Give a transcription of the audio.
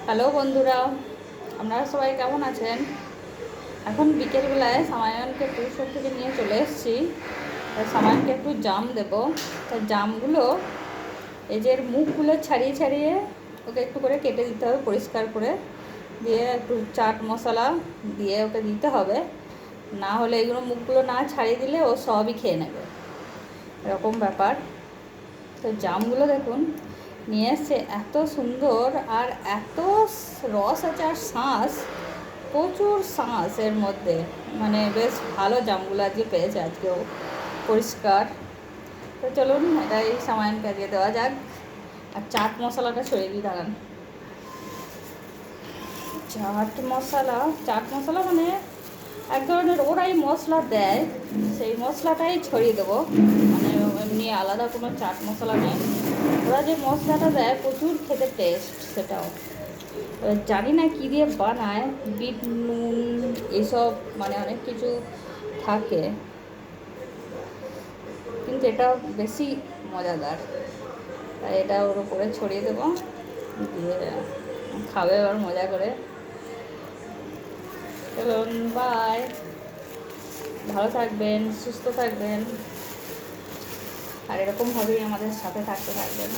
Hello বন্ধুরা, আপনারা সবাই কেমন আছেন? এখন বিকেলবেলায় সামায়নকে টিউশন থেকে নিয়ে চলে এসেছি। সামায়নকে একটু জাম দেবো। তাই জামগুলো এই যে মুখগুলো ছাড়িয়ে ছাড়িয়ে ওকে একটু করে কেটে দিতে হবে পরিষ্কার করে, দিয়ে একটু চাট মশলা দিয়ে ওকে দিতে হবে। না হলে এগুলো মুখগুলো না ছাড়িয়ে দিলে ও সবই খেয়ে নেবে, এরকম ব্যাপার। তো জামগুলো দেখুন নিয়ে এসছে, এত সুন্দর আর এত রস আছে আর শাঁস, প্রচুর শাঁস এর মধ্যে। মানে বেশ ভালো জামগুলো আজকে পেয়েছে, আজকেও পরিষ্কার। তো চলুন এটাই সামায়নকে দিয়ে দেওয়া যাক। আর চাট মশলাটা ছড়িয়ে দিই, দাঁড়ান। চাট মশলা মানে এক ধরনের ওরাই মশলা দেয়, সেই মশলাটাই ছড়িয়ে দেবো। মানে এমনি আলাদা কোনো চাট মশলা নেই, ওরা যে মশলাটা দেয় প্রচুর খেতে টেস্ট। সেটাও জানি না কী দিয়ে বানায়, বিট নুন এসব মানে অনেক কিছু থাকে, কিন্তু এটা বেশি মজাদার। তাই এটা ওর উপরে ছড়িয়ে দেবো, দিয়ে খাবে এবার মজা করে। চলুন, বাই, ভালো থাকবেন, সুস্থ থাকবেন, আর এরকমভাবেই আমাদের সাথে থাকবেন।